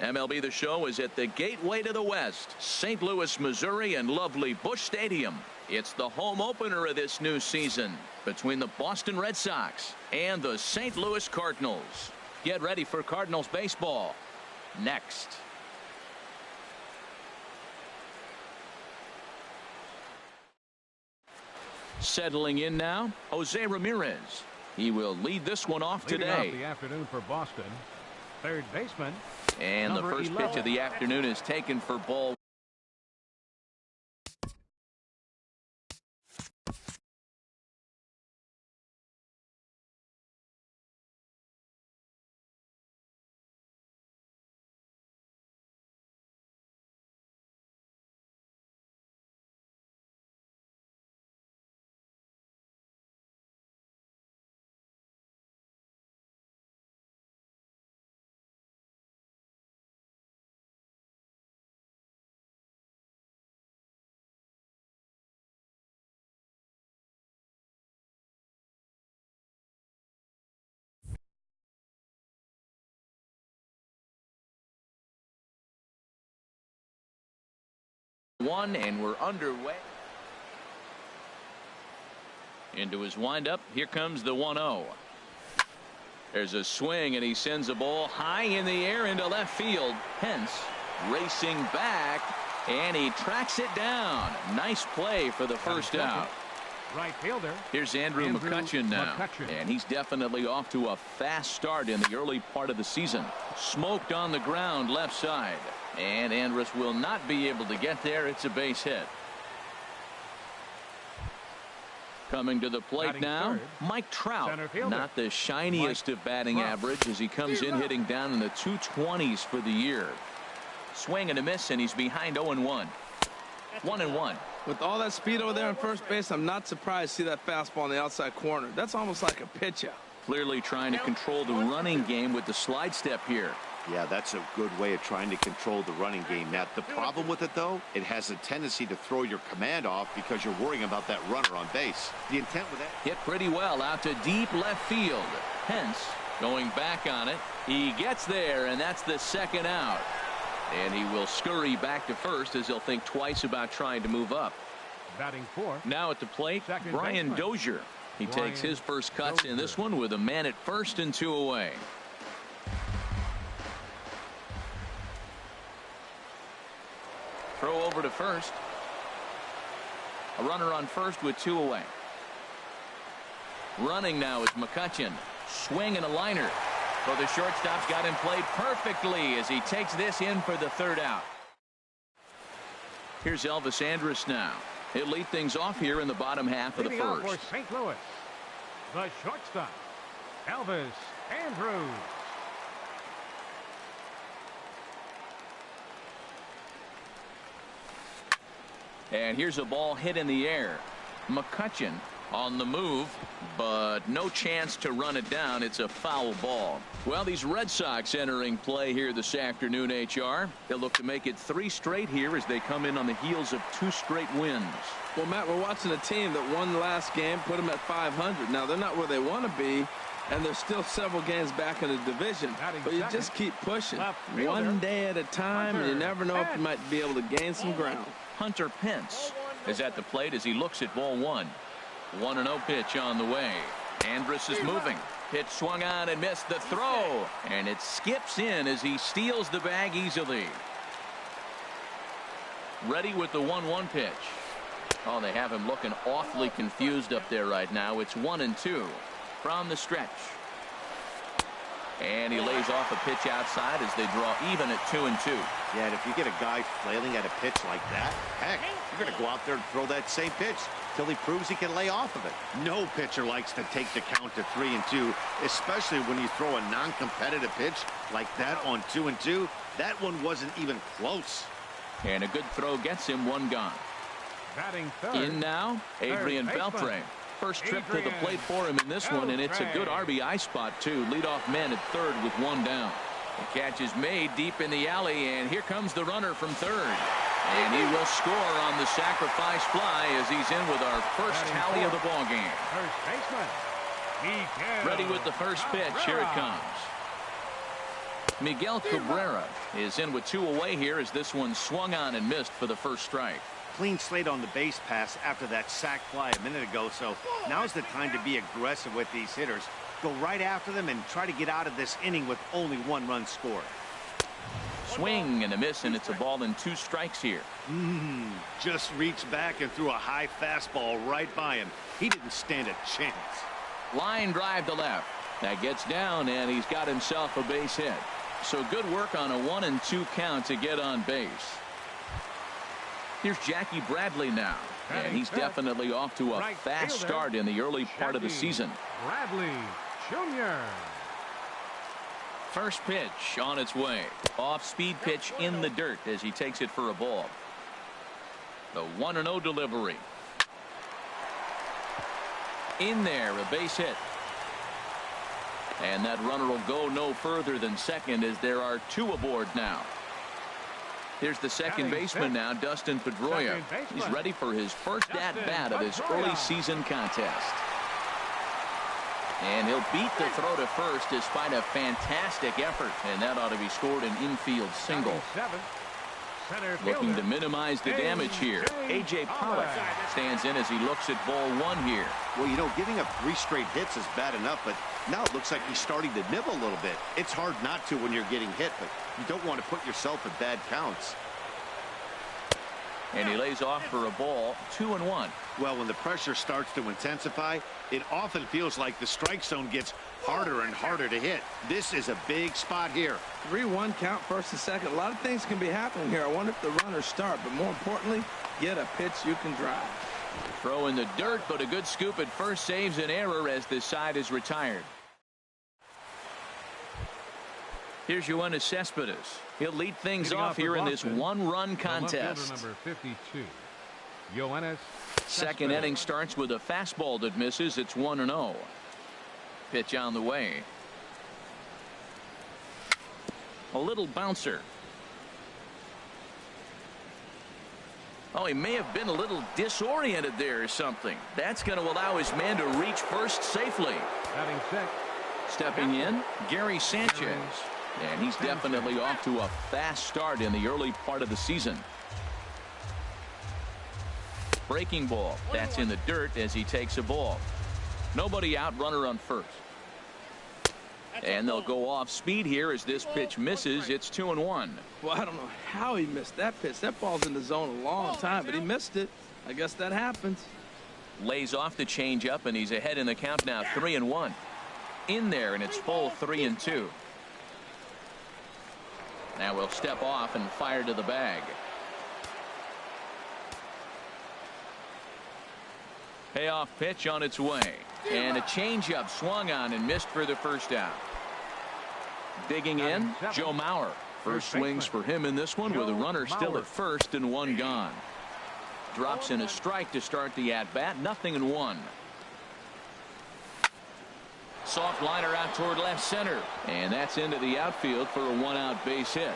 MLB The Show is at the gateway to the West, St. Louis, Missouri, and lovely Busch Stadium. It's the home opener of this new season between the Boston Red Sox and the St. Louis Cardinals. Get ready for Cardinals baseball next. Settling in now, Jose Ramirez. He will lead this one off today. Leading off the afternoon for Boston, third baseman. And the first 11. Pitch of the afternoon is taken for ball. One, and we're underway. Into his windup. Here comes the 1-0. There's a swing, and he sends a ball high in the air into left field. Hence, racing back, and he tracks it down. Nice play for the first out. Right fielder. Here's Andrew McCutchen now. And he's definitely off to a fast start in the early part of the season. Smoked on the ground left side. And Andrus will not be able to get there. It's a base hit. Coming to the plate batting now, third. Mike Trout. Not the shiniest of batting average as he comes in hitting down in the 220s for the year. Swing and a miss, and he's behind 0-1. 1-1. With all that speed over there on first base, I'm not surprised to see that fastball in the outside corner. That's almost like a pitch out. Clearly trying to control the running game with the slide step here. Yeah, that's a good way of trying to control the running game. Now, the problem with it, though, it has a tendency to throw your command off because you're worrying about that runner on base. The intent with that. Hit pretty well out to deep left field. Hence, going back on it, he gets there, and that's the second out. And he will scurry back to first as he'll think twice about trying to move up. Batting fourth. Now at the plate, Brian Dozier. He takes his first cuts in this one with a man at first and 2 away. Throw over to first. A runner on first with 2 away. Running now is McCutchen. Swing and a liner. So the shortstop's got him played perfectly as he takes this in for the third out. Here's Elvis Andrus now. He'll lead things off here in the bottom half of the first. For St. Louis, the shortstop, Elvis Andrus. And here's a ball hit in the air. McCutchen on the move, but no chance to run it down. It's a foul ball. Well, these Red Sox entering play here this afternoon, HR. They'll look to make it 3 straight here as they come in on the heels of 2 straight wins. Well, Matt, we're watching a team that won last game, put them at 500. Now, they're not where they want to be, and they're still several games back in the division. But you just keep pushing. One day at a time, and you never know if you might be able to gain some ground. Hunter Pence is at the plate as he looks at ball 1. 1-0 pitch on the way. Andrus is moving. Pitch swung on and missed the throw. And it skips in as he steals the bag easily. Ready with the 1-1 pitch. Oh, they have him looking awfully confused up there right now. It's 1-2 from the stretch. And he lays off a pitch outside as they draw even at 2-2. Yeah, and if you get a guy flailing at a pitch like that, heck, you're going to go out there and throw that same pitch till he proves he can lay off of it. No pitcher likes to take the count to 3-2, especially when you throw a non-competitive pitch like that on 2-2. That one wasn't even close. And a good throw gets him 1 gone. Batting third. In now, Adrian Beltre. First trip to the plate for him in this one, and it's a good RBI spot, too. Leadoff man at third with 1 down. The catch is made deep in the alley, and here comes the runner from third. And he will score on the sacrifice fly as he's in with our first tally of the ball game. First baseman. Ready with the first pitch. Here it comes. Miguel Cabrera is in with 2 away here as this one swung on and missed for the first strike. Clean slate on the base pass after that sac fly a minute ago, so now's the time to be aggressive with these hitters. Go right after them and try to get out of this inning with only 1 run scored. Swing and a miss, and it's a ball and 2 strikes here. Just reached back and threw a high fastball right by him. He didn't stand a chance. Line drive to left. That gets down, and he's got himself a base hit. So good work on a 1-2 count to get on base. Here's Jackie Bradley now, and he's definitely off to a fast start in the early part of the season. Bradley Jr. First pitch on its way. Off-speed pitch in the dirt as he takes it for a ball. The 1-0 delivery. In there, a base hit. And that runner will go no further than second as there are 2 aboard now. Here's the second baseman now, Dustin Pedroia. He's ready for his first at-bat of this early season contest. And he'll beat the throw to first despite a fantastic effort. And that ought to be scored an infield single. Looking to minimize the damage here. A.J. Pollock stands in as he looks at ball 1 here. Well, you know, giving up 3 straight hits is bad enough, but now it looks like he's starting to nibble a little bit. It's hard not to when you're getting hit, but you don't want to put yourself in bad counts. And he lays off for a ball, 2-1. Well, when the pressure starts to intensify, it often feels like the strike zone gets harder and harder to hit. This is a big spot here. 3-1 count, first and second. A lot of things can be happening here. I wonder if the runners start, but more importantly, get a pitch you can drive. Throw in the dirt, but a good scoop at first saves an error as this side is retired. Here's Yoenis Cespedes. He'll lead things off here in this 1-run contest. Number 52, Yoenis Second inning starts with a fastball that misses. It's 1-0. Pitch on the way. A little bouncer. Oh, he may have been a little disoriented there or something. That's going to allow his man to reach first safely. Stepping in, Gary Sanchez. And he's definitely off to a fast start in the early part of the season. Breaking ball. That's in the dirt as he takes a ball. Nobody out, runner on first. And they'll go off speed here as this pitch misses. It's 2-1. Well, I don't know how he missed that pitch. That ball's in the zone a long time, but he missed it. I guess that happens. Lays off the changeup, and he's ahead in the count now, 3-1. In there, and it's full 3-2. Now we'll step off and fire to the bag. Payoff pitch on its way. And a changeup swung on and missed for the first out. Digging in, Joe Mauer. First swings for him in this one with a runner still at first and 1 gone. Drops in a strike to start the at-bat. 0-1. Soft liner out toward left center. And that's into the outfield for a 1-out base hit.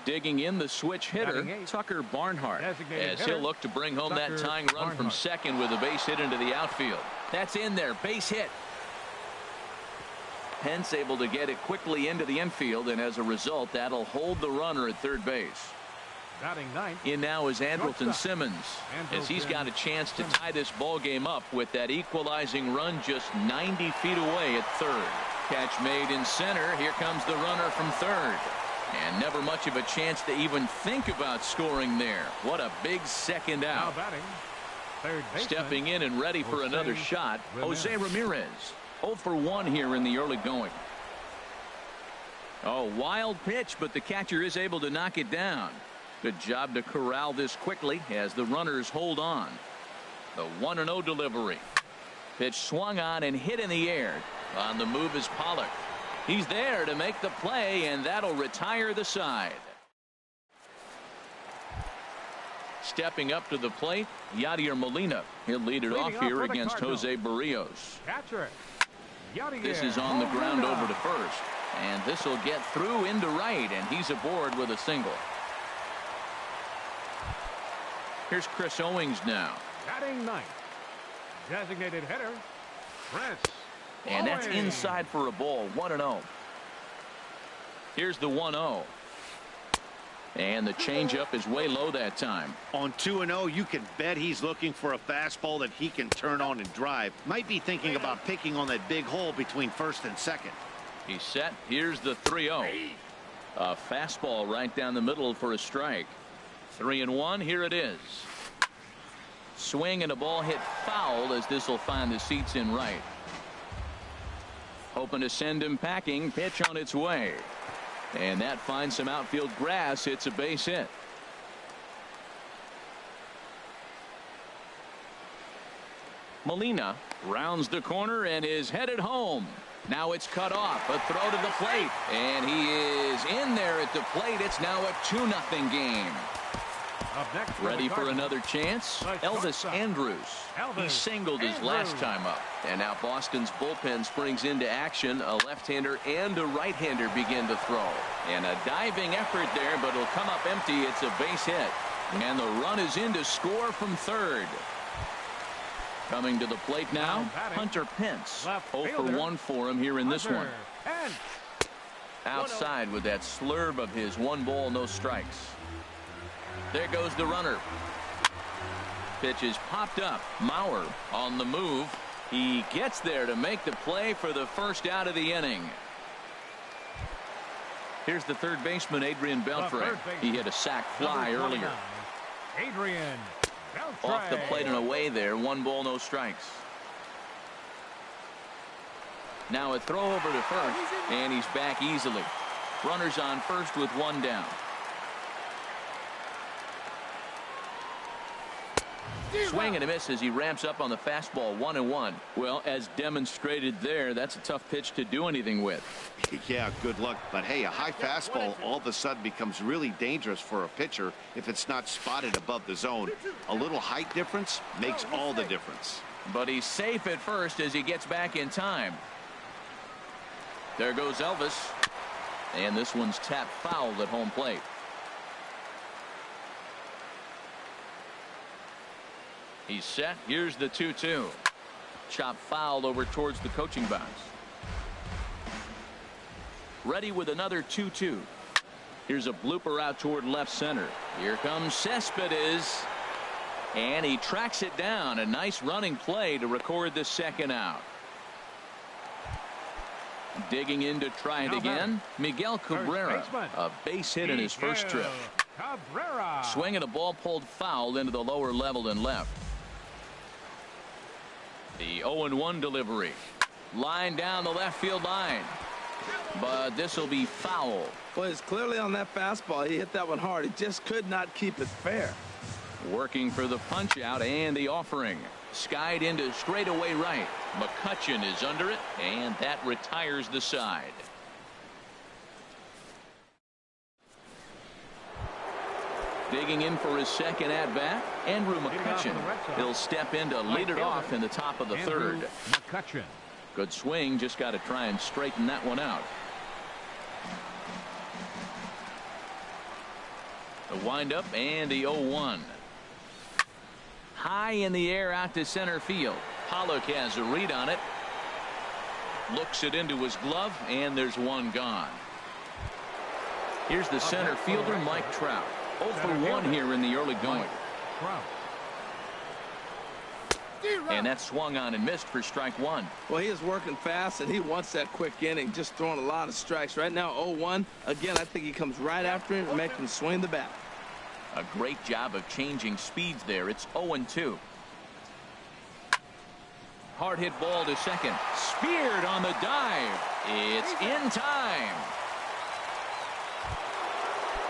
Digging in, the switch hitter, Tucker Barnhart, as he'll look to bring home that tying run from second with a base hit into the outfield. That's in there, base hit. Pence able to get it quickly into the infield, and as a result, that'll hold the runner at third base. In now is Andrelton Simmons, as he's got a chance to tie this ball game up with that equalizing run just 90 feet away at third. Catch made in center. Here comes the runner from third. And never much of a chance to even think about scoring there. What a big second out. Stepping in and ready for another shot, Jose Ramirez. 0 for 1 here in the early going. Oh, wild pitch, but the catcher is able to knock it down. Good job to corral this quickly as the runners hold on. The 1-0 delivery. Pitch swung on and hit in the air. On the move is Pollock. He's there to make the play, and that'll retire the side. Stepping up to the plate, Yadier Molina. He'll lead it off here against Jose Barrios. This is on the ground over to first. And this will get through into right, and he's aboard with a single. Here's Chris Owings now. Batting ninth, designated hitter, And that's inside for a ball. 1-0. Here's the 1-0. And the changeup is way low that time. On 2-0, you can bet he's looking for a fastball that he can turn on and drive. Might be thinking about picking on that big hole between first and second. He's set. Here's the 3-0. A fastball right down the middle for a strike. 3-1. Here it is. Swing and a ball hit foul as this will find the seats in right. Hoping to send him packing. Pitch on its way. And that finds some outfield grass. It's a base hit. Molina rounds the corner and is headed home. Now it's cut off. A throw to the plate. And he is in there at the plate. It's now a 2-0 game. Ready for another chance? Elvis Andrus. He singled his last time up. And now Boston's bullpen springs into action. A left-hander and a right-hander begin to throw. And a diving effort there, but it'll come up empty. It's a base hit. And the run is in to score from third. Coming to the plate now, Hunter Pence. 0 for 1 for him here in this one. Outside with that slurve of his. 1 ball, no strikes. There goes the runner. Pitch is popped up. Mauer on the move. He gets there to make the play for the first out of the inning. Here's the third baseman, Adrian Beltre. He hit a sac fly earlier. Adrian Beltre. Off the plate and away there. 1 ball, no strikes. Now a throw over to first, and he's back easily. Runners on first with 1 down. Swing and a miss as he ramps up on the fastball. 1-1. Well, as demonstrated there, that's a tough pitch to do anything with. Yeah, good luck. But hey, a high fastball all of a sudden becomes really dangerous for a pitcher if it's not spotted above the zone. A little height difference makes all the difference. But he's safe at first as he gets back in time. There goes Elvis. And this one's tapped foul at home plate. He's set. Here's the 2-2. Chop fouled over towards the coaching box. Ready with another 2-2. Here's a blooper out toward left center. Here comes Cespedes. And he tracks it down. A nice running play to record the second out. Digging in to try it again. Miguel Cabrera. A base hit in his first trip. Swing and a ball pulled foul into the lower level and left. The 0-1 delivery. Line down the left field line. But this will be foul. Well, it's clearly on that fastball. He hit that one hard. He just could not keep it fair. Working for the punch out and the offering. Skied into straightaway right. McCutchen is under it, and that retires the side. Digging in for his second at-bat, Andrew McCutchen. He'll step in to lead it off in the top of the third. McCutchen. Good swing, just got to try and straighten that one out. The windup and the 0-1. High in the air out to center field. Pollock has a read on it. Looks it into his glove, and there's one gone. Here's the center fielder, Mike Trout. 0 for 1 here in the early going. And that swung on and missed for strike 1. Well, he is working fast, and he wants that quick inning, just throwing a lot of strikes. Right now, 0-1. Again, I think he comes right after him and makes him swing the bat. A great job of changing speeds there. It's 0-2. Hard hit ball to second. Speared on the dive. It's in time.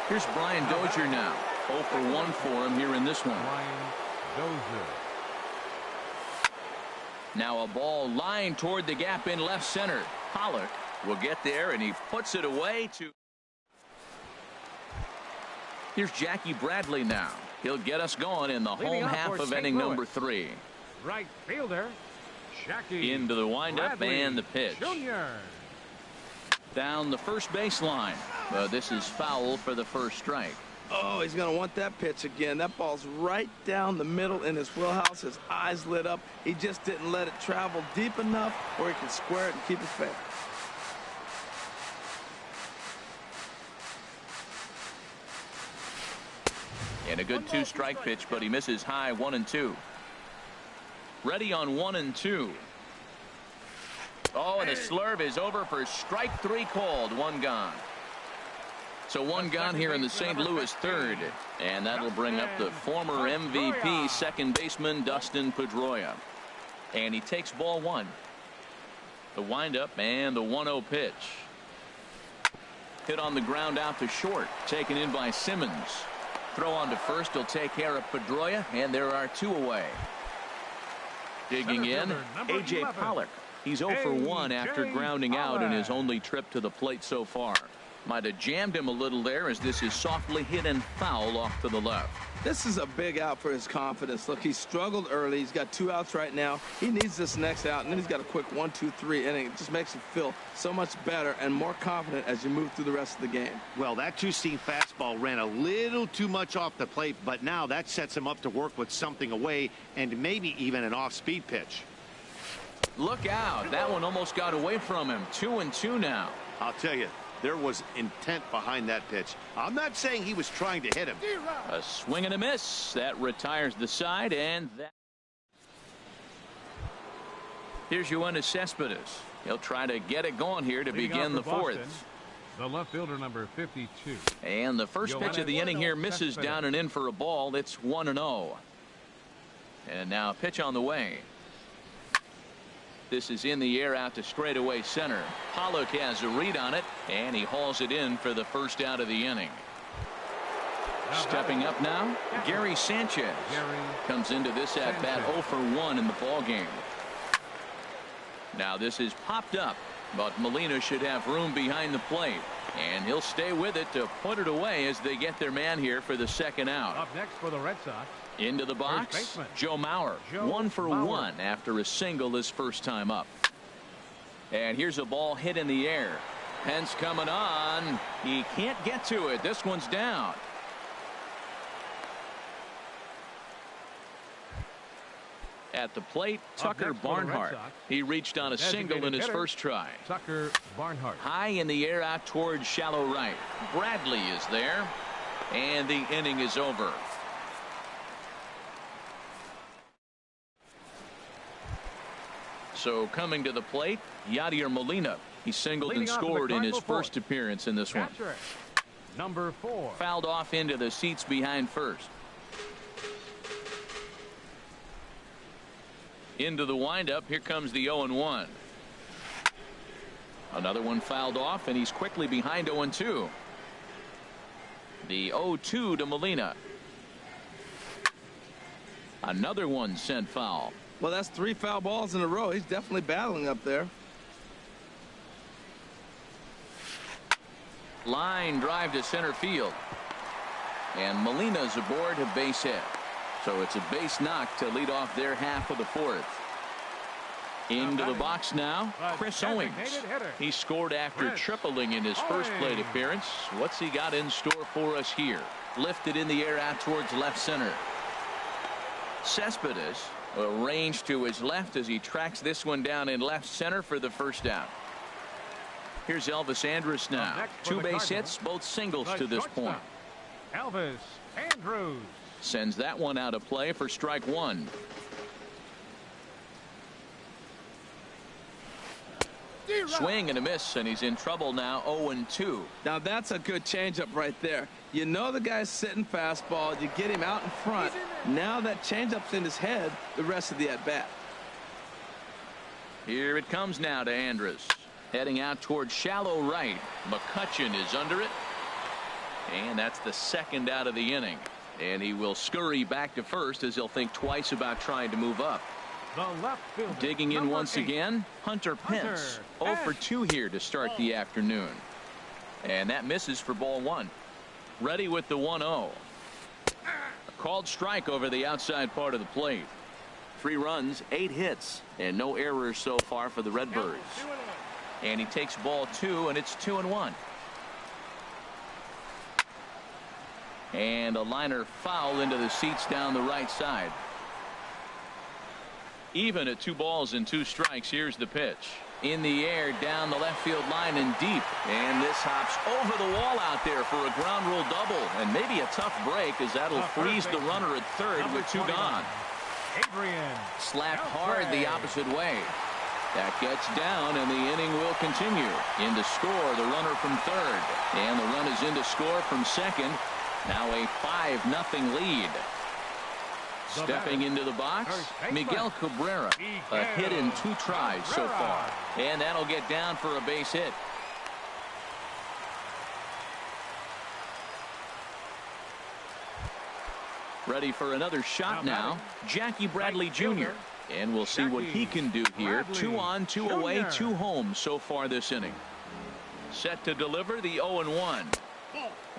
Here's Brian Dozier now. 0 for 1 for him here in this one. Now a ball lined toward the gap in left center. Pollock will get there, and he puts it away to. Here's Jackie Bradley now. He'll get us going in the home half of inning number 3. Right fielder, Jackie into the windup Bradley and the pitch. Jr. Down the first baseline. This is foul for the first strike. Oh, he's going to want that pitch again. That ball's right down the middle in his wheelhouse. His eyes lit up. He just didn't let it travel deep enough where he can square it and keep it fair. And a good 2-strike pitch, but he misses high 1-2. Ready on 1-2. Oh, and the slurve is over for strike 3 called. 1 gone. So 1 gone here in the St. Louis third. And that'll bring up the former MVP second baseman Dustin Pedroia. And he takes ball 1. The windup and the 1-0 pitch. Hit on the ground out to short. Taken in by Simmons. Throw on to first will take care of Pedroia, and there are 2 away. Digging in, A.J. Pollock. He's 0 for 1 after grounding out in his only trip to the plate so far. Might have jammed him a little there as this is softly hit and foul off to the left. This is a big out for his confidence. Look, he struggled early. He's got 2 outs right now. He needs this next out, and then he's got a quick 1-2-3 inning. It just makes him feel so much better and more confident as you move through the rest of the game. Well, that 2-seam fastball ran a little too much off the plate, but now that sets him up to work with something away and maybe even an off-speed pitch. Look out. That one almost got away from him. 2-2 now. I'll tell you, there was intent behind that pitch. I'm not saying he was trying to hit him. A swing and a miss. That retires the side, and that. Here's Yoenis Cespedes. He'll try to get it going here to begin the fourth. The left fielder, number 52. And the first pitch of the inning here misses down and in for a ball. It's 1-0. And now a pitch on the way. This is in the air out to straightaway center. Pollock has a read on it, and he hauls it in for the first out of the inning. Stepping up now, Gary Sanchez comes into this at bat 0 for 1 in the ball game. Now this is popped up, but Molina should have room behind the plate, and he'll stay with it to put it away as they get their man here for the second out. Up next for the Red Sox. Into the box, Joe Mauer. 1 for 1 after a single his first time up. And here's a ball hit in the air. Pence coming on. He can't get to it. This one's down. At the plate, Tucker Barnhart. He reached on a single in his first try. Tucker Barnhart. High in the air out towards shallow right. Bradley is there. And the inning is over. So coming to the plate, Yadier Molina. He singled and scored in his first appearance in this one. Number 4. Fouled off into the seats behind first. Into the windup. Here comes the 0-1. Another one fouled off, and he's quickly behind 0-2. The 0-2 to Molina. Another one sent foul. Well, that's 3 foul balls in a row. He's definitely battling up there. Line drive to center field. And Molina's aboard a base hit. So it's a base knock to lead off their half of the fourth. Into the box now, Chris Owings. He scored after tripling in his first plate appearance. What's he got in store for us here? Lifted in the air out towards left center. Cespedes arranged to his left as he tracks this one down in left center for the first out. Here's Elvis Andrus now. 2 base hits, both singles to this point. Elvis Andrus sends that one out of play for strike 1. Swing and a miss, and he's in trouble now. 0-2. Now that's a good changeup right there. You know the guy's sitting fastball. You get him out in front. Now that changeup's in his head the rest of the at bat. Here it comes now to Andrus. Heading out towards shallow right. McCutchen is under it. And that's the second out of the inning. And he will scurry back to first as he'll think twice about trying to move up. The left fielder, digging in once again, Hunter Pence. 0 for 2 here to start the afternoon. And that misses for ball 1. Ready with the 1-0. A called strike over the outside part of the plate. 3 runs, 8 hits, and no errors so far for the Redbirds. And he takes ball 2, and it's 2-1. And a liner foul into the seats down the right side. Even at 2 balls and 2 strikes. Here's the pitch. In the air, down the left field line and deep. And this hops over the wall out there for a ground rule double. And maybe a tough break, as that'll freeze the runner at third with 2 gone. Slapped hard the opposite way. That gets down, and the inning will continue. In to score, the runner from third. And the run is in to score from second. Now a 5-0 lead. Stepping into the box, Miguel Cabrera. A hit in 2 tries so far. And that'll get down for a base hit. Ready for another shot now, Jackie Bradley Jr. And we'll see what he can do here. 2 on, 2 away, 2 home so far this inning. Set to deliver the 0-1.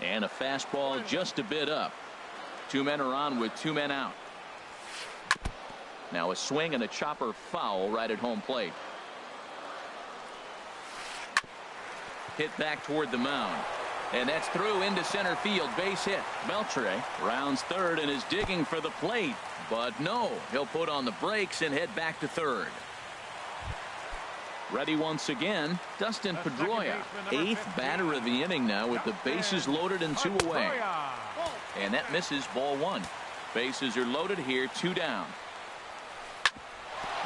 And a fastball just a bit up. 2 men are on with 2 men out. Now a swing and a chopper foul right at home plate. Hit back toward the mound. And that's through into center field. Base hit. Beltre rounds third and is digging for the plate. But no, he'll put on the brakes and head back to third. Ready once again, Dustin Pedroia. 8th batter of the inning now with the bases loaded and 2 away. And that misses, ball 1. Bases are loaded here, 2 down.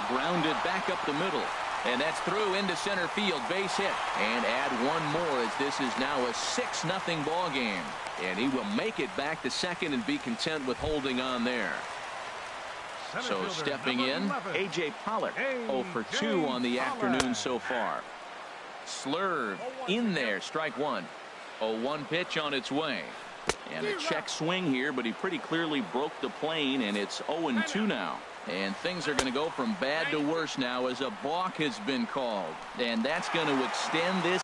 Grounded back up the middle. And that's through into center field. Base hit. And add 1 more, as this is now a 6-0 ball game. And he will make it back to second and be content with holding on there. So stepping in, A.J. Pollock, 0 for 2 on the afternoon so far. Slurve in there, strike 1. 0-1 pitch on its way. And a check swing here, but he pretty clearly broke the plane, and it's 0-2 now. And things are going to go from bad to worse now, as a balk has been called. And that's going to extend this.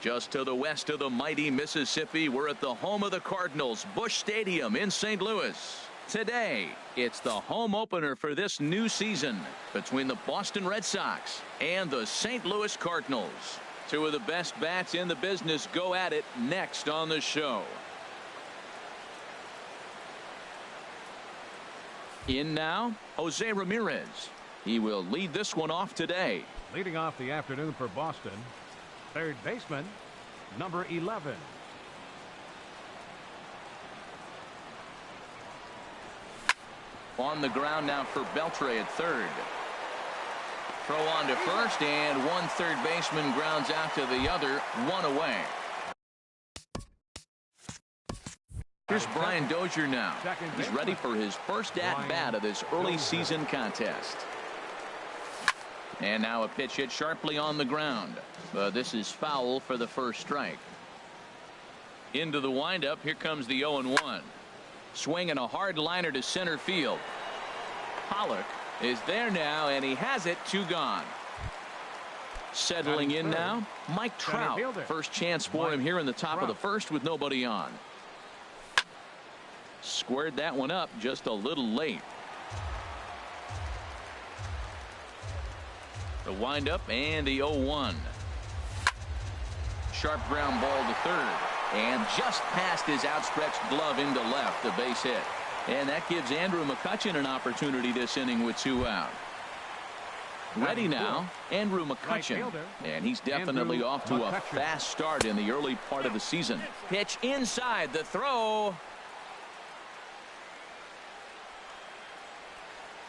Just to the west of the mighty Mississippi, we're at the home of the Cardinals, Busch Stadium in St. Louis. Today, it's the home opener for this new season between the Boston Red Sox and the St. Louis Cardinals. 2 of the best bats in the business go at it next on the show. In now, Jose Ramirez. He will lead this one off today. Leading off the afternoon for Boston, third baseman, number 11. On the ground now for Beltre at third. Throw on to first, and one third baseman grounds out to the other, one away. Here's Brian Dozier now. He's ready for his first at-bat of this early season contest. And now a pitch hit sharply on the ground. This is foul for the first strike. Into the windup. Here comes the 0-1. Swinging a hard liner to center field. Pollock is there now, and he has it. 2 gone. Settling in now, Mike Trout. First chance for him here in the top of the first with nobody on. Squared that one up just a little late. The windup and the 0-1. Sharp ground ball to third, and just past his outstretched glove into left, a base hit. And that gives Andrew McCutchen an opportunity this inning with 2 out. Ready now, Andrew McCutchen, and he's definitely off to a fast start in the early part of the season. Pitch inside, the throw.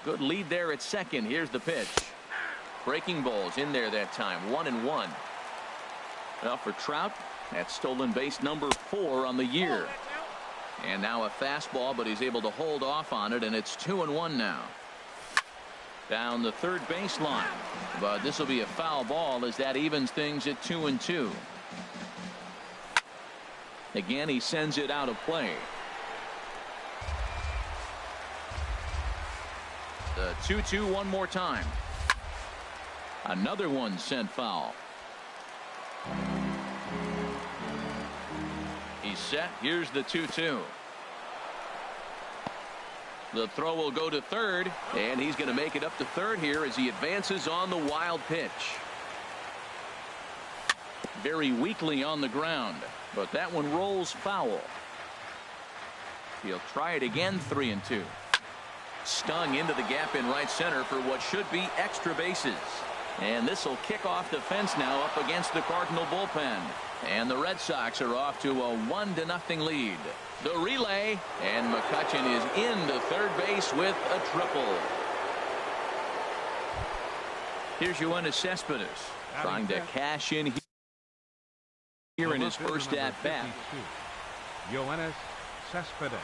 Good lead there at second. Here's the pitch. Breaking balls in there that time. 1-1. Well, for Trout, that's stolen base number 4 on the year. And now a fastball, but he's able to hold off on it, and it's 2-1 now. Down the third baseline, but this will be a foul ball as that evens things at 2-2. Again, he sends it out of play. The 2-2 one more time. Another one sent foul. He's set. Here's the 2-2. The throw will go to third, and he's going to make it up to third here as he advances on the wild pitch. Very weakly on the ground, but that one rolls foul. He'll try it again. 3-2. Stung into the gap in right center for what should be extra bases. And this will kick off the fence now up against the Cardinal bullpen. And the Red Sox are off to a 1-0 lead. The relay, and McCutchen is into third base with a triple. Here's Yoenis Cespedes trying to cash in here in his first at-bat. Yoenis Cespedes.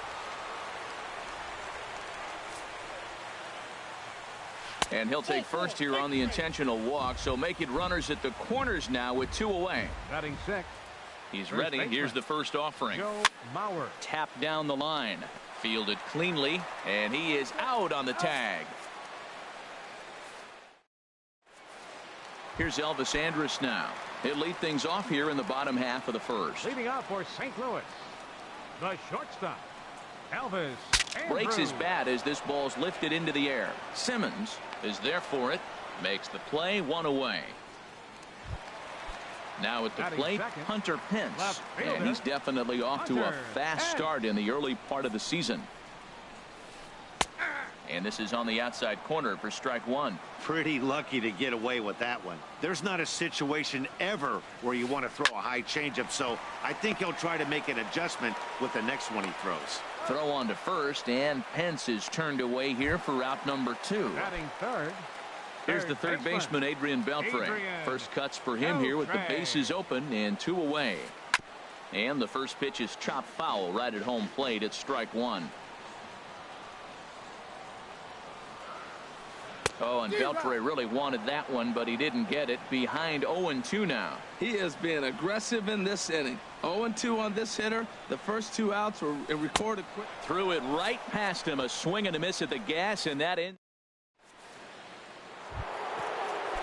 And he'll take first here on the intentional walk, so make it runners at the corners now with 2 away. Batting 6. He's ready. Here's the first offering. Tap down the line. Fielded cleanly, and he is out on the tag. Here's Elvis Andrus now. He'll lead things off here in the bottom half of the first. Leading off for St. Louis, the shortstop, Elvis Andrus. Breaks his bat as this ball's lifted into the air. Simmons is there for it. Makes the play. 1 away. Now at the plate, Hunter Pence, and he's definitely off to a fast start in the early part of the season. And this is on the outside corner for strike 1. Pretty lucky to get away with that one. There's not a situation ever where you want to throw a high changeup, so I think he'll try to make an adjustment with the next one he throws. Throw on to first, and Pence is turned away here for route number 2. Batting third. Here's the third baseman, Adrian Beltre. First cuts for him here with the bases open and 2 away. And the first pitch is chopped foul right at home plate at strike 1. Oh, and Beltre really wanted that one, but he didn't get it. Behind 0-2 now. He is being aggressive in this inning. 0-2 on this hitter. The first 2 outs were recorded quick. Threw it right past him. A swing and a miss at the gas, and that in.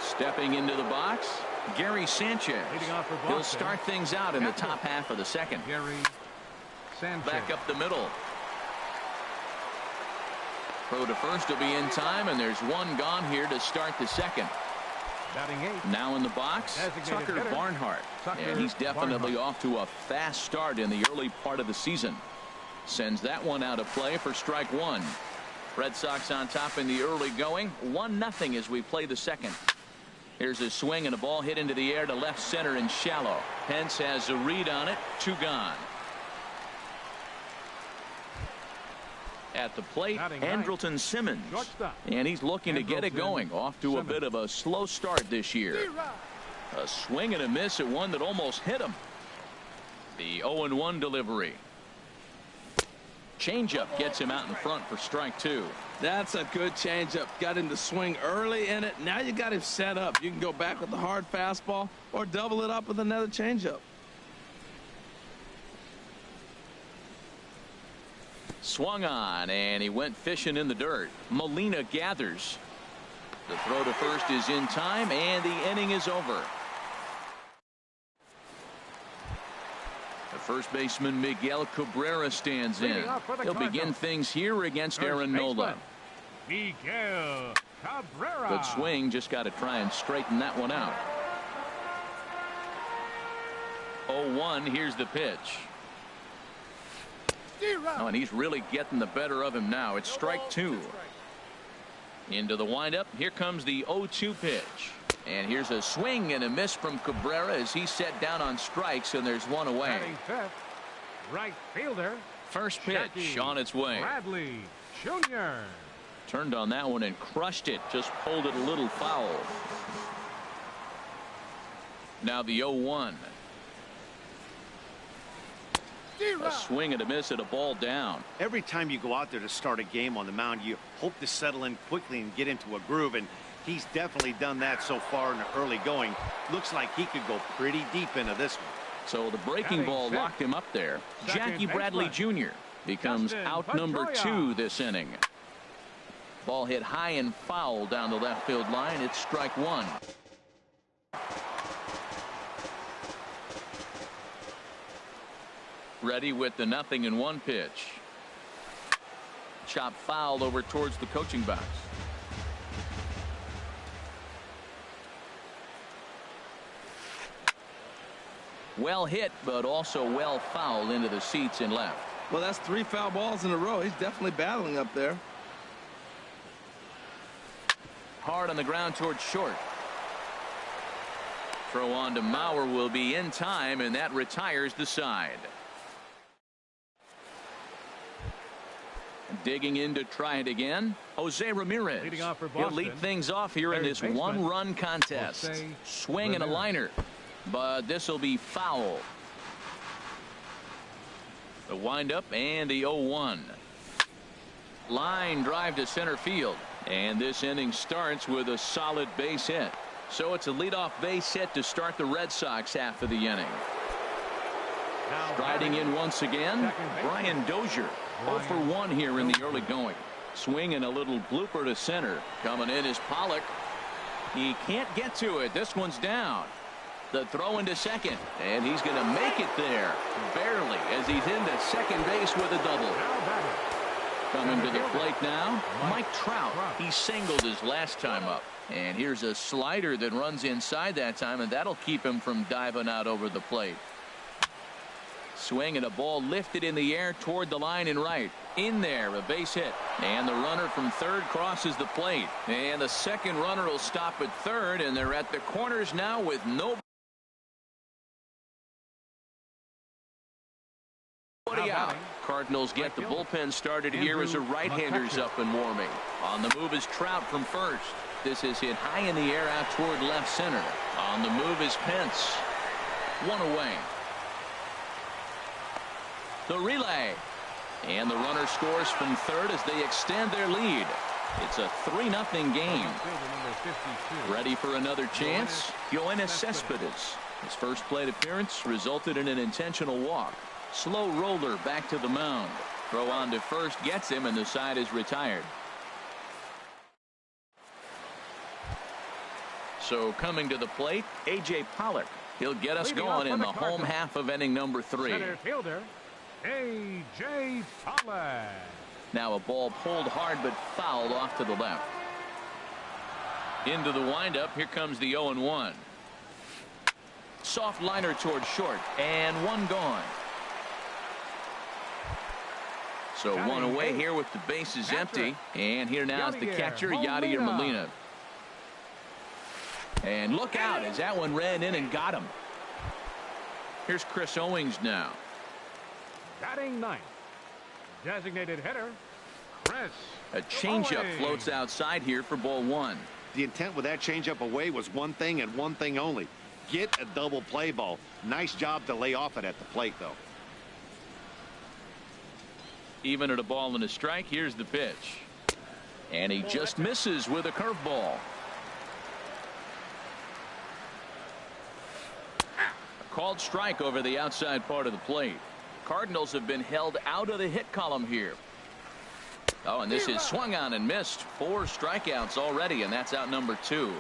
Stepping into the box, Gary Sanchez. He'll start things out in the top half of the second. Gary Sanchez. Back up the middle. Throw to first will be in time, and there's 1 gone here to start the second. Batting 8. Now in the box, Tucker Barnhart. And he's definitely off to a fast start in the early part of the season. Sends that one out of play for strike 1. Red Sox on top in the early going. 1-0 as we play the second. Here's a swing and a ball hit into the air to left center and shallow. Pence has a read on it. 2 gone. At the plate, Andrelton Simmons. And he's looking to get it going. Off to a bit of a slow start this year. A swing and a miss at one that almost hit him. The 0-1 delivery. Changeup gets him out in front for strike two. That's a good changeup. Got him to swing early in it. Now you got him set up. You can go back with the hard fastball or double it up with another changeup. Swung on, and he went fishing in the dirt. Molina gathers. The throw to first is in time, and the inning is over. The first baseman Miguel Cabrera stands in. He'll begin things here against Aaron Nola. Miguel Cabrera. Good swing, just got to try and straighten that one out. 0-1, here's the pitch. Oh, and he's really getting the better of him now. It's strike two. Into the windup. Here comes the 0-2 pitch. And here's a swing and a miss from Cabrera as he's set down on strikes, and there's one away. Right fielder. First pitch on its way. Bradley Jr. Turned on that one and crushed it. Just pulled it a little foul. Now the 0-1. A swing and a miss at a ball down. Every time you go out there to start a game on the mound, you hope to settle in quickly and get into a groove, and he's definitely done that so far in the early going. Looks like he could go pretty deep into this one. So the breaking ball locked him up there. Jackie Bradley Jr. becomes out number 2 this inning. Ball hit high and foul down the left field line. It's strike one. Ready with the 0-1 pitch. Chop foul over towards the coaching box. Well hit, but also well fouled into the seats and left. Well, that's 3 foul balls in a row. He's definitely battling up there. Hard on the ground towards short. Throw on to Mauer will be in time, and that retires the side. Digging in to try it again, Jose Ramirez. He'll lead things off here in this one-run contest. Swing and a liner, but this will be foul. The windup and the 0-1. Line drive to center field, and this inning starts with a solid base hit. So it's a leadoff base hit to start the Red Sox half of the inning. Striding in once again, Brian Dozier. 0 for 1 here in the early going. Swing and a little blooper to center. Coming in is Pollock. He can't get to it. This one's down. The throw into second, and he's going to make it there. Barely, as he's into second base with a double. Coming to the plate now, Mike Trout. He singled his last time up. And here's a slider that runs inside that time, and that'll keep him from diving out over the plate. Swing and a ball lifted in the air toward the line and right. In there, a base hit. And the runner from third crosses the plate. And the second runner will stop at third, and they're at the corners now with nobody out. Cardinals get the bullpen started here as a right-hander's up and warming. On the move is Trout from first. This is hit high in the air out toward left center. On the move is Pence. One away. The relay, and the runner scores from third as they extend their lead. It's a 3-0 game. Ready for another chance? Yoenis Cespedes. His first plate appearance resulted in an intentional walk. Slow roller back to the mound. Throw on to first gets him, and the side is retired. So coming to the plate, A.J. Pollock. He'll get us going in the home half of inning number 3. Center fielder, A.J. Pollock. Now a ball pulled hard but fouled off to the left. Into the windup. Here comes the 0-1. Soft liner towards short, and one gone. So one away here with the bases empty. And here now is the catcher, Yadier Molina. And look out as that one ran in and got him. Here's Chris Owings now. Batting ninth, designated hitter, Chris. A changeup floats outside here for ball one. The intent with that changeup away was one thing and one thing only. Get a double play ball. Nice job to lay off it at the plate, though. Even at a ball and a strike, here's the pitch. And he just misses with a curveball. A called strike over the outside part of the plate. Cardinals have been held out of the hit column here. Oh, and this is swung on and missed. 4 strikeouts already, and that's out number 2.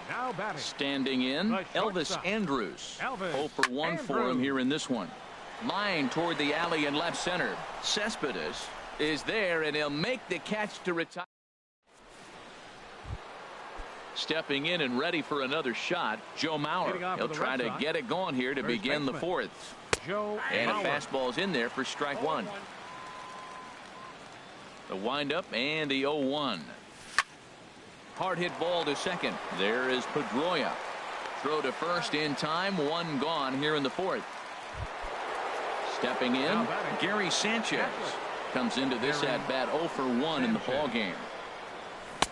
Now batting. Standing in, Elvis Andrus. 0 for 1 for him here in this one. Line toward the alley in left center. Cespedes is there, and he'll make the catch to retire. Stepping in and ready for another shot, Joe Mauer. He'll try to get it going here to begin the 4th. And a fastball's in there for strike 1. The windup and the 0-1. Hard hit ball to second. There is Pedroia. Throw to first in time. 1 gone here in the 4th. Stepping in, Gary Sanchez comes into this at bat 0 for 1 in the ball game.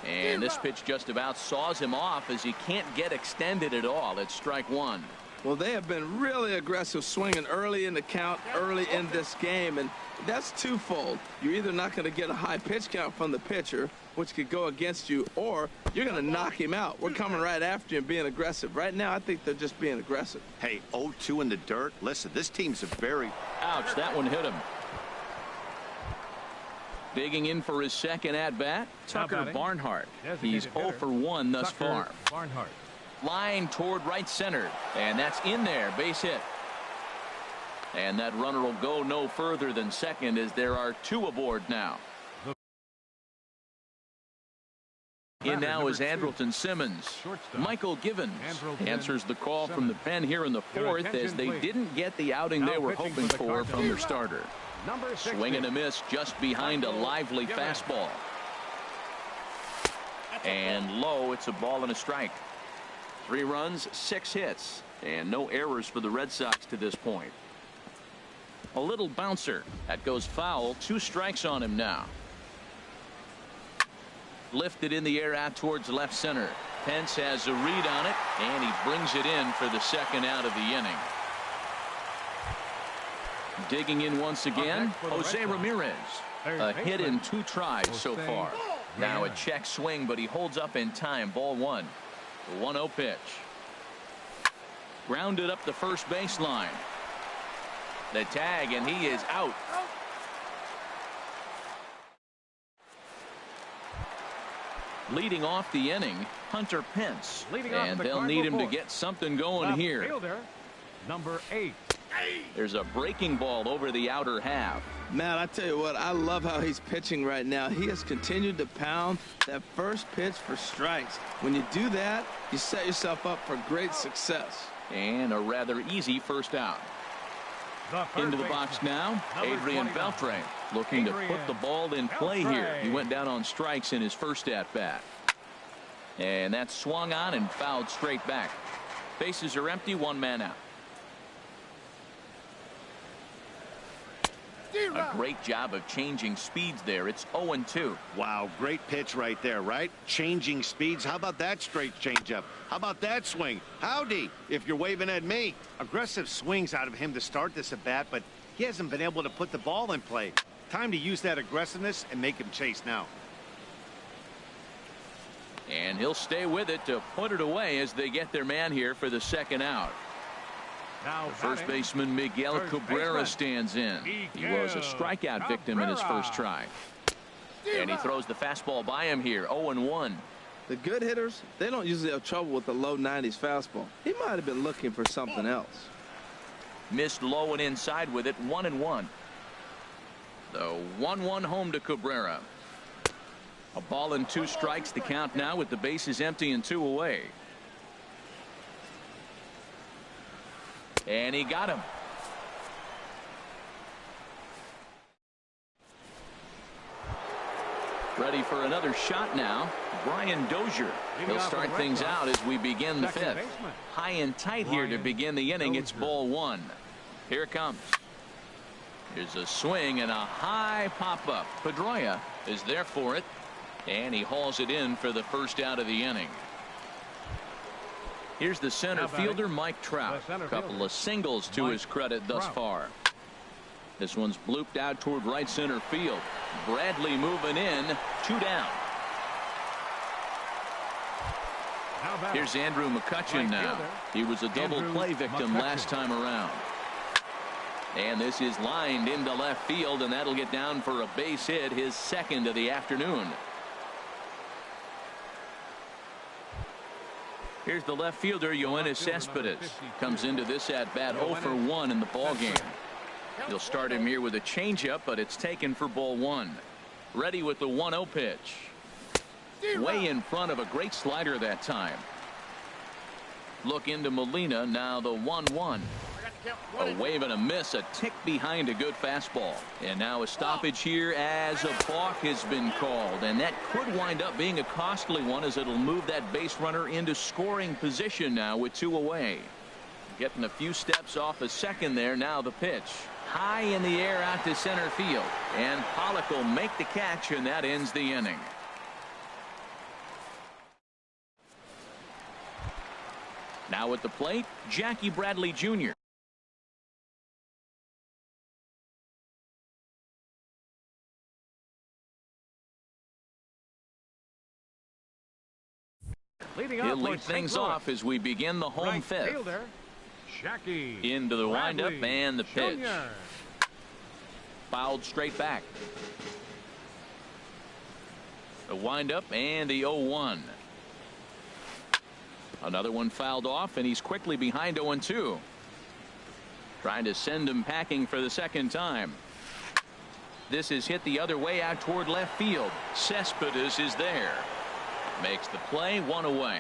And this pitch just about saws him off as he can't get extended at all. It's strike 1. Well, they have been really aggressive swinging early in the count, early in this game, and that's twofold. You're either not going to get a high pitch count from the pitcher, which could go against you, or you're going to knock him out. We're coming right after you and being aggressive. Right now, I think they're just being aggressive. Hey, 0-2 in the dirt. Listen, this team's a very... Ouch, that one hit him. Digging in for his second at-bat, Tucker Barnhart. He's 0 for 1 thus far. Barnhart. Line toward right center, and that's in there, base hit. And that runner will go no further than second as there are 2 aboard now. In now is Andrelton Simmons. Michael Givens answers the call from the pen here in the 4th as they didn't get the outing they were hoping for from their starter. Swing and a miss just behind a lively fastball. And low, it's a ball and a strike. 3 runs, 6 hits, and no errors for the Red Sox to this point. A little bouncer. That goes foul. 2 strikes on him now. Lifted in the air out towards left center. Pence has a read on it, and he brings it in for the second out of the inning. Digging in once again, Jose Ramirez. A hit in 2 tries so far. Now a check swing, but he holds up in time. Ball 1. The 1-0 pitch. Grounded up the first baseline. The tag, and he is out. Leading off the inning, Hunter Pence. And they'll need him to get something going here. Fielder, number 8. There's a breaking ball over the outer half. Man, I tell you what, I love how he's pitching right now. He has continued to pound that first pitch for strikes. When you do that, you set yourself up for great success. And a rather easy first out. Into the box now, Adrian Beltre looking to put the ball in play here. He went down on strikes in his first at-bat. And that swung on and fouled straight back. Bases are empty, 1 man out. A great job of changing speeds there. It's 0-2. Wow, great pitch right there, right? Changing speeds. How about that straight changeup? How about that swing? Howdy, if you're waving at me. Aggressive swings out of him to start this at bat, but he hasn't been able to put the ball in play. Time to use that aggressiveness and make him chase now. And he'll stay with it to put it away as they get their man here for the second out. Now first baseman Miguel Cabrera stands in. He was a strikeout victim in his first try. And he throws the fastball by him here. 0-1. The good hitters, they don't usually have trouble with the low 90s fastball. He might have been looking for something else. Missed low and inside with it. 1-1. The 1-1 home to Cabrera. A ball and 2 strikes. The count now with the bases empty and 2 away. And he got him. Ready for another shot now. Brian Dozier. He'll start things out as we begin the 5th. High and tight here to begin the inning. It's ball 1. Here it comes. Here's a swing and a high pop-up. Pedroia is there for it, and he hauls it in for the first out of the inning. Here's the center fielder, Mike Trout. A couple of singles to his credit thus far. This one's blooped out toward right center field. Bradley moving in, 2 down. Here's Andrew McCutchen now. He was a double play victim last time around. And this is lined into left field, and that'll get down for a base hit, his second of the afternoon. Here's the left fielder, Yoenis Cespedes. Comes into this at bat 0 for 1 in the ball game. He'll start him here with a changeup, but it's taken for ball 1. Ready with the 1-0 pitch. Way in front of a great slider that time. Look into Molina, now the 1-1. A wave and a miss, a tick behind a good fastball. And now a stoppage here as a balk has been called. And that could wind up being a costly one, as it'll move that base runner into scoring position now with 2 away. Getting a few steps off a second there. Now the pitch. High in the air out to center field. And Pollock will make the catch, and that ends the inning. Now at the plate, Jackie Bradley Jr. He'll lead things off as we begin the home fifth. Into the windup and the pitch. Fouled straight back. The windup and the 0-1. Another one fouled off, and he's quickly behind 0-2. Trying to send him packing for the second time. This is hit the other way out toward left field. Cespedes is there. Makes the play, 1 away.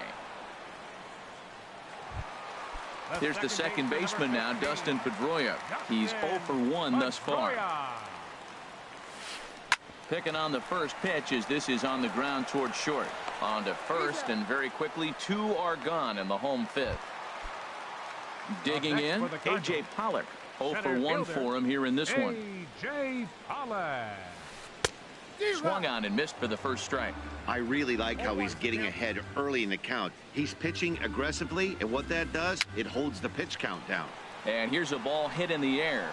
Here's the second baseman now, Dustin Pedroia. He's 0 for 1 thus far. Picking on the first pitch as this is on the ground toward short. On to first, and very quickly 2 are gone in the home fifth. Digging in, A.J. Pollock. 0 for 1 for him here in this one. A.J. Pollock. Swung on and missed for the first strike. I really like how he's getting ahead early in the count. He's pitching aggressively, and what that does, it holds the pitch count down. And here's a ball hit in the air.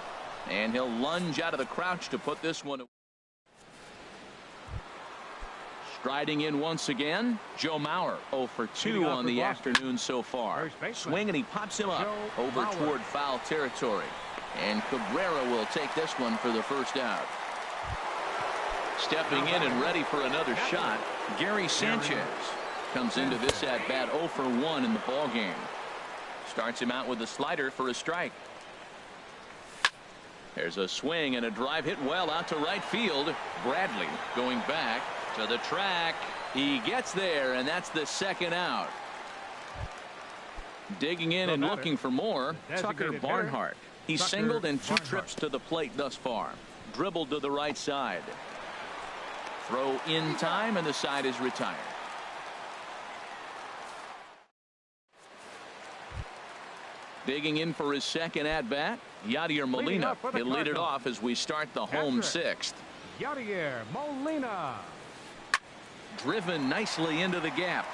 And he'll lunge out of the crouch to put this one away. Striding in once again, Joe Mauer, 0 for 2 on the afternoon so far. Swing, and he pops him up over toward foul territory. And Cabrera will take this one for the first out. Stepping in and ready for another shot, Gary Sanchez comes into this at bat 0 for 1 in the ball game. Starts him out with a slider for a strike. There's a swing and a drive hit well out to right field. Bradley going back to the track. He gets there, and that's the second out. Digging in and looking for more, Tucker Barnhart. He's singled in 2 trips to the plate thus far. Dribbled to the right side. Throw in time, and the side is retired. Digging in for his second at bat, Yadier Molina. He'll lead it off as we start the home sixth. Yadier Molina. Driven nicely into the gap.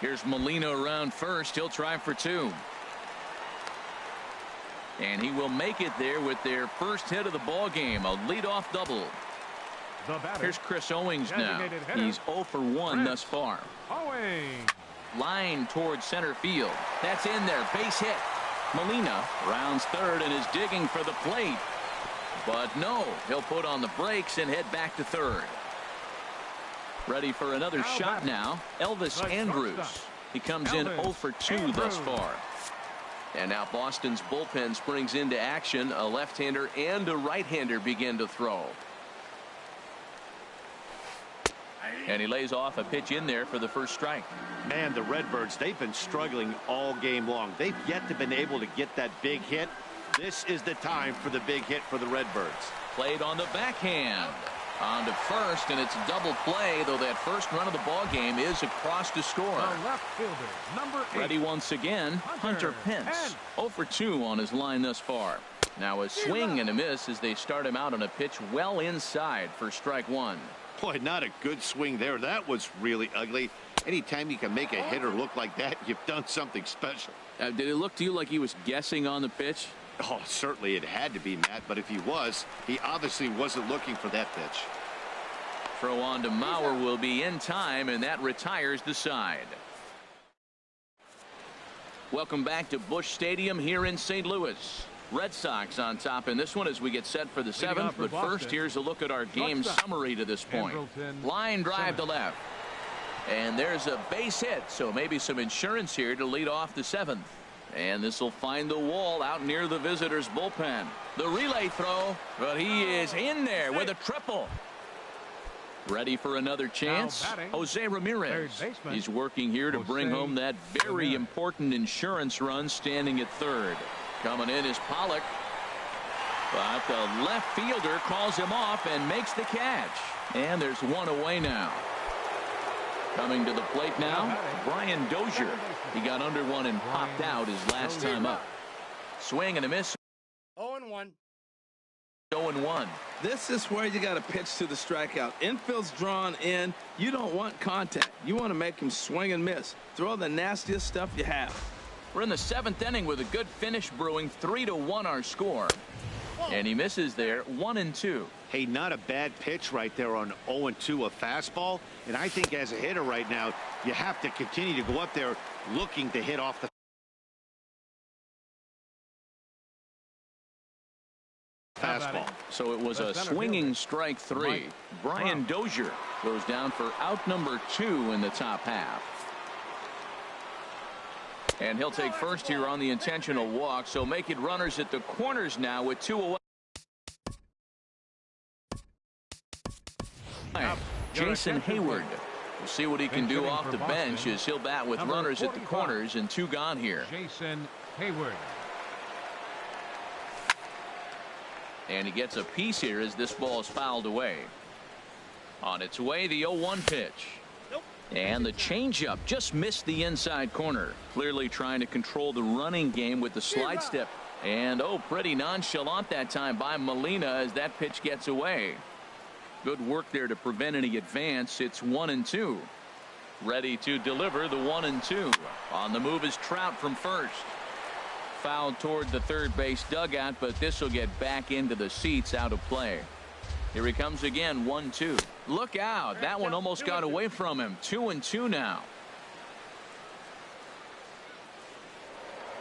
Here's Molina around first. He'll try for 2. And he will make it there with their first hit of the ball game, a leadoff double. Here's Chris Owings now. He's 0 for 1 thus far. Owings. Line towards center field. That's in there. Base hit. Molina rounds third and is digging for the plate. But no, he'll put on the brakes and head back to third. Ready for another shot now, Elvis Andrus. He comes in 0 for 2 thus far. And now Boston's bullpen springs into action. A left-hander and a right-hander begin to throw. And he lays off a pitch in there for the first strike. Man, the Redbirds, they've been struggling all game long. They've yet to been able to get that big hit. This is the time for the big hit for the Redbirds. Played on the backhand. On to first, and it's a double play, though that first run of the ball game is across to score. The left fielder, number 8. Ready once again, Hunter Pence. 0 for 2 on his line thus far. Now a swing and a miss as they start him out on a pitch well inside for strike one. Boy, not a good swing there. That was really ugly. Anytime you can make a hitter look like that, you've done something special. Did it look to you like he was guessing on the pitch? Oh, certainly it had to be, Matt, but if he was, he obviously wasn't looking for that pitch. Throw on to Mauer will be in time, and that retires the side. Welcome back to Busch Stadium here in St. Louis. Red Sox on top in this one as we get set for the seventh. But first, here's a look at our game summary to this point. Line drive to left. And there's a base hit, so maybe some insurance here to lead off the seventh. And this will find the wall out near the visitors' bullpen. The relay throw, but he is in there with a triple. Ready for another chance? Jose Ramirez. He's working here to bring home that very important insurance run, standing at third. Coming in is Pollock. But the left fielder calls him off and makes the catch. And there's one away now. Coming to the plate now, Brian Dozier. He got under one and popped out his last time up. Swing and a miss. 0-1. 0-1. This is where you got to pitch to the strikeout. Infield's drawn in. You don't want contact. You want to make him swing and miss. Throw the nastiest stuff you have. We're in the seventh inning with a good finish brewing. 3-1 our score. And he misses there. 1-2. Hey, not a bad pitch right there on 0-2, a fastball. And I think as a hitter right now, you have to continue to go up there looking to hit off the fastball. So it was a swinging strike three. Brian Dozier goes down for out number 2 in the top half. And he'll take first here on the intentional walk, so make it runners at the corners now with 2 away. Jason Hayward. We'll see what he can do off the bench as he'll bat with runners at the corners and 2 gone here. Jason Hayward. And he gets a piece here as this ball is fouled away. On its way, the 0-1 pitch. And the changeup just missed the inside corner. Clearly trying to control the running game with the slide step. And pretty nonchalant that time by Molina as that pitch gets away. Good work there to prevent any advance. It's 1-2. Ready to deliver the 1-2. On the move is Trout from first. Fouled toward the third base dugout, but this will get back into the seats, out of play. Here he comes again. 1-2. Look out. That one almost got away from him. 2-2 now.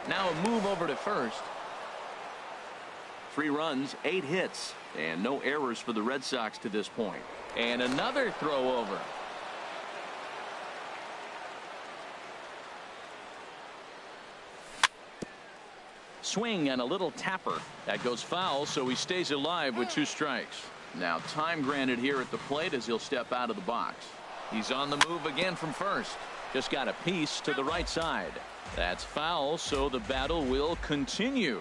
Now a move over to first. 3 runs, 8 hits, and no errors for the Red Sox to this point. And another throw over. Swing and a little tapper. That goes foul, so he stays alive with 2 strikes. Now time granted here at the plate as he'll step out of the box. He's on the move again from first. Just got a piece to the right side. That's foul, so the battle will continue.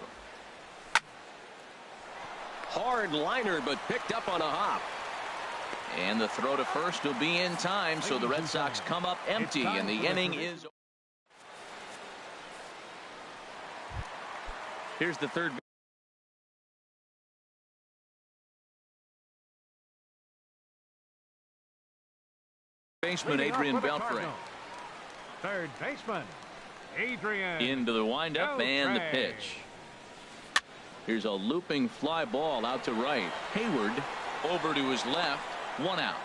Hard liner, but picked up on a hop. And the throw to first will be in time, so the Red Sox come up empty, and the inning is. Here's the third baseman, Adrian Beltre. Third baseman, Adrian. Into the windup and the pitch. Here's a looping fly ball out to right. Hayward over to his left. 1 out.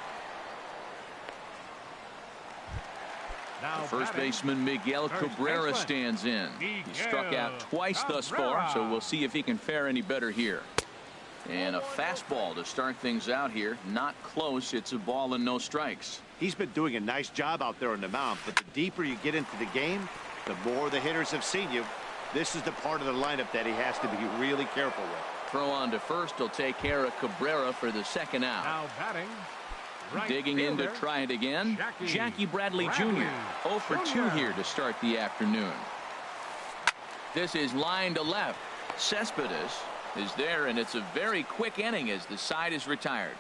The first baseman Miguel Cabrera stands in. He struck out twice thus far, so we'll see if he can fare any better here. And a fastball to start things out here. Not close. It's a ball and no strikes. He's been doing a nice job out there on the mound, but the deeper you get into the game, the more the hitters have seen you. This is the part of the lineup that he has to be really careful with. Throw on to first. He'll take care of Cabrera for the second out. Now batting. Right digging in to try it again. Jackie Bradley Jr. 0 for 2 here to start the afternoon. This is line to left. Cespedes is there, and it's a very quick inning as the side is retired.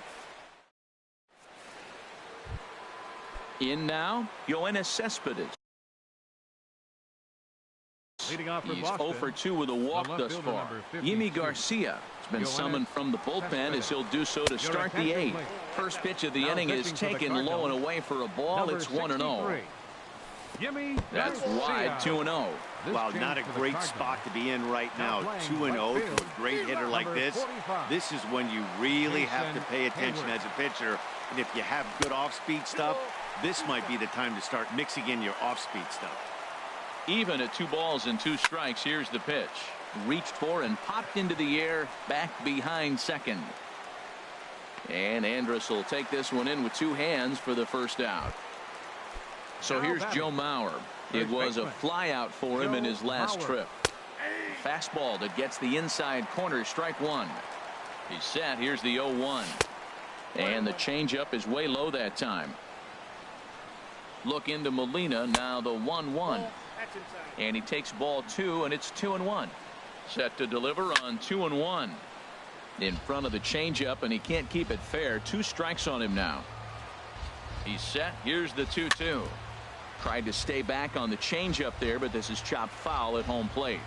In now, Yoenis Cespedes. Leading off for He's Boston, 0 for 2 with a walk the left thus fielder, far. number 52. Yimi Garcia has been summoned from the bullpen as he'll do so to start the 8th. First pitch of the inning is taken low and away for a ball. It's 1-0. That's wide, 2-0. Wow, not a great spot to be in right now. 2-0 to a great hitter like this. This is when you really have to pay attention as a pitcher. And if you have good off-speed stuff, this might be the time to start mixing in your off-speed stuff. Even at 2 balls and 2 strikes, here's the pitch. Reached for and popped into the air, back behind second. And Andrus will take this one in with 2 hands for the first out. So here's Joe Mauer. It was a fly out for him in his last trip. Fastball that gets the inside corner, strike 1. He's set. Here's the 0-1. And the changeup is way low that time. Look into Molina. Now the 1-1. And he takes ball 2, and it's 2-1. Set to deliver on 2-1. In front of the changeup, and he can't keep it fair. 2 strikes on him now. He's set. Here's the 2-2. Tried to stay back on the changeup there, but this is chopped foul at home plate.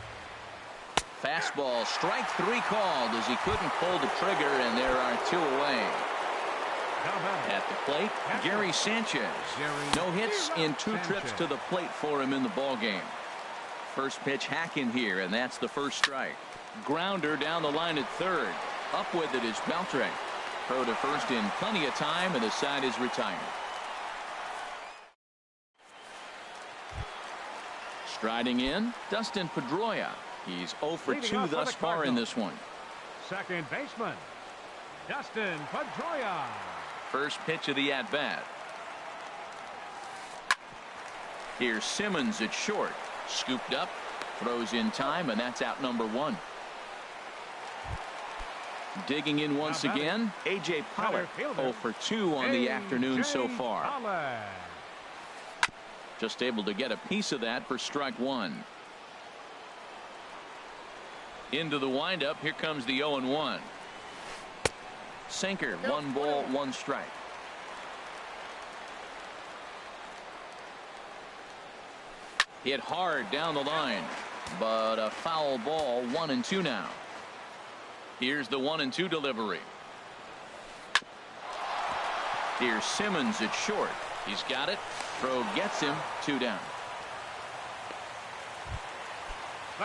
Fastball, strike 3 called as he couldn't pull the trigger, and there are 2 away. At the plate, Gary Sanchez. No hits in 2 trips to the plate for him in the ball game. First pitch hacking here, and that's the first strike. Grounder down the line at third. Up with it is Beltre. Throw to first in plenty of time, and the side is retired. Striding in, Dustin Pedroia. He's 0 for 2 thus far in this one. Second baseman, Dustin Pedroia. First pitch of the at-bat. Here's Simmons at short. Scooped up, throws in time, and that's out number 1. Digging in once again, A.J. Pollock, 0 for 2 on the afternoon so far. Just able to get a piece of that for strike 1. Into the windup, here comes the 0-1. Sinker, 1 ball, 1 strike. Hit hard down the line, but a foul ball. 1-2 now. Here's the 1-2 delivery. Here's Simmons at short. He's got it. Throw gets him. 2 down.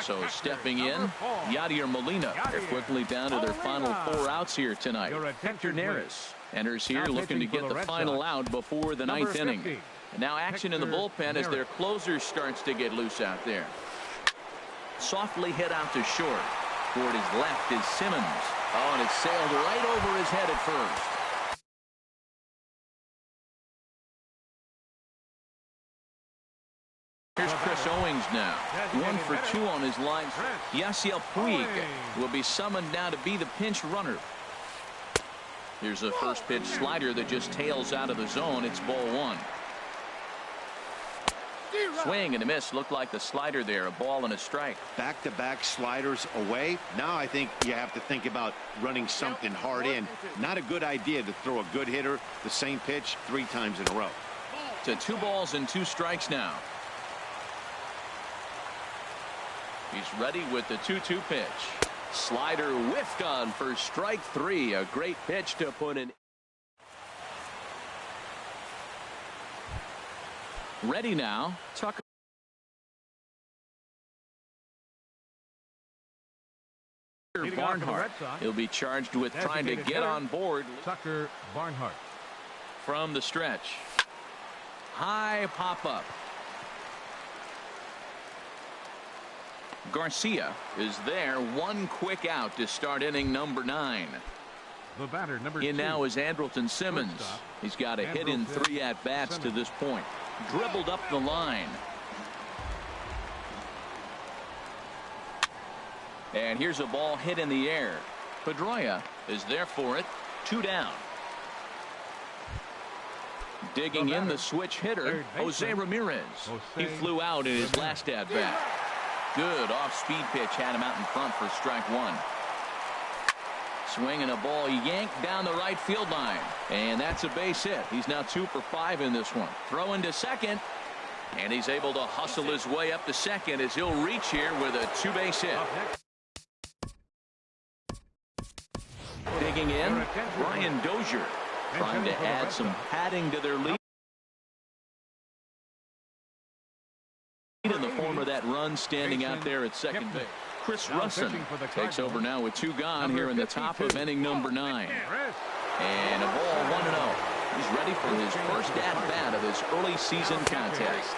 So stepping in, Yadier Molina. They're quickly down to their final 4 outs here tonight. Hector Neris enters here looking to get the final out before the 9th inning. And now action in the bullpen as their closer starts to get loose out there. Softly hit out to short. Toward his left is Simmons. Oh, and it sailed right over his head at first. Here's Chris Owings now. 1 for 2 on his line. Yasiel Puig will be summoned now to be the pinch runner. Here's a first pitch slider that just tails out of the zone. It's ball 1. Swing and a miss. Looked like the slider there. A ball and a strike. Back-to-back sliders away. Now I think you have to think about running something hard in. Not a good idea to throw a good hitter the same pitch 3 times in a row. To 2 balls and 2 strikes now. He's ready with the 2-2 pitch. Slider whiffed on for strike 3. A great pitch to put in. Ready now. Tucker. Barnhart. He'll be charged with trying to get on board. Tucker Barnhart. From the stretch. High pop-up. Garcia is there. 1 quick out to start inning number 9. The batter, number 2. In now is Andrelton Simmons. He's got a hit in 3 at-bats to this point. Dribbled up the line. And here's a ball hit in the air. Pedroia is there for it. 2 down. Digging in the switch hitter, Jose Ramirez. He flew out in his last at-bat. Good off-speed pitch had him out in front for strike 1. Swinging a ball yanked down the right field line. And that's a base hit. He's now 2 for 5 in this one. Throw into second. And he's able to hustle his way up to second as he'll reach here with a two-base hit. Digging in, Brian Dozier trying to add some padding to their lead in the form of that run standing out there at second base. Chris Russin takes over now with two gone here in the top of inning number 9. And a ball 1-0. He's ready for his first at-bat of this early season contest.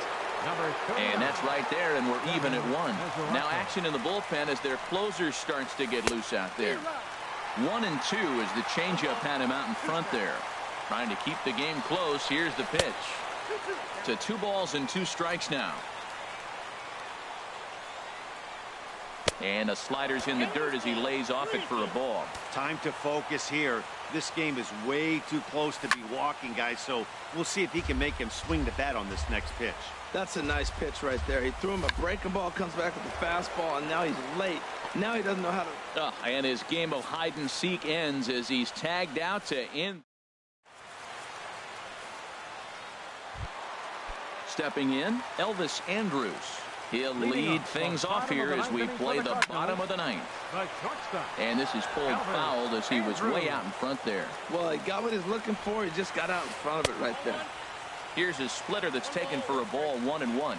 And that's right there, and we're even at 1. Now action in the bullpen as their closer starts to get loose out there. 1 and 2 as the changeup had him out in front there. Trying to keep the game close. Here's the pitch. To 2 balls and 2 strikes now. And a slider's in the dirt as he lays off it for a ball. Time to focus here. This game is way too close to be walking, guys, so we'll see if he can make him swing the bat on this next pitch. That's a nice pitch right there. He threw him a breaking ball, comes back with a fastball, and now he's late. Now he doesn't know how to... And his game of hide and seek ends as he's tagged out to end. Stepping in, Elvis Andrus. He'll lead things off here as we play the bottom of the 9th. And this is pulled fouled as he was way out in front there. Well, he got what he's looking for. He just got out in front of it right there. Here's his splitter that's taken for a ball, 1-1.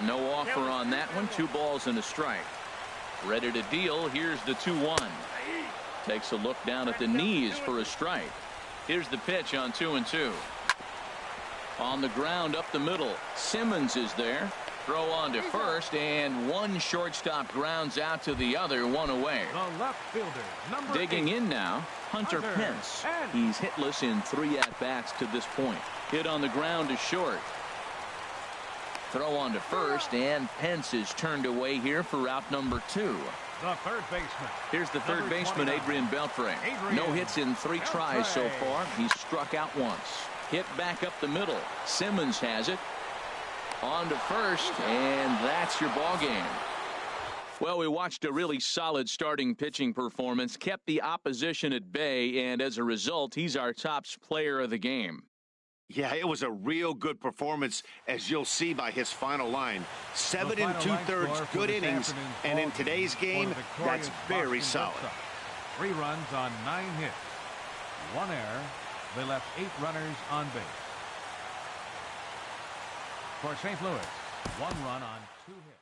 No offer on that one. 2 balls and a strike. Ready to deal. Here's the 2-1. Takes a look down at the knees for a strike. Here's the pitch on 2-2. On the ground up the middle. Simmons is there. Throw on to first, and one shortstop grounds out to the other, 1 away. The left fielder, Digging in now, Hunter Pence. He's hitless in 3 at-bats to this point. Hit on the ground to short. Throw on to first, and Pence is turned away here for out number 2. The third baseman. Here's the third baseman, Adrian Beltre. No hits in 3 tries so far. He's struck out once. Hit back up the middle. Simmons has it. On to first, and that's your ball game. Well, we watched a really solid starting pitching performance, kept the opposition at bay, and as a result, he's our top player of the game. Yeah, it was a real good performance, as you'll see by his final line. 7 2/3 good innings, and in today's game, that's very solid. 3 runs on 9 hits. 1 error. They left 8 runners on base. For St. Louis, 1 run on 2 hits.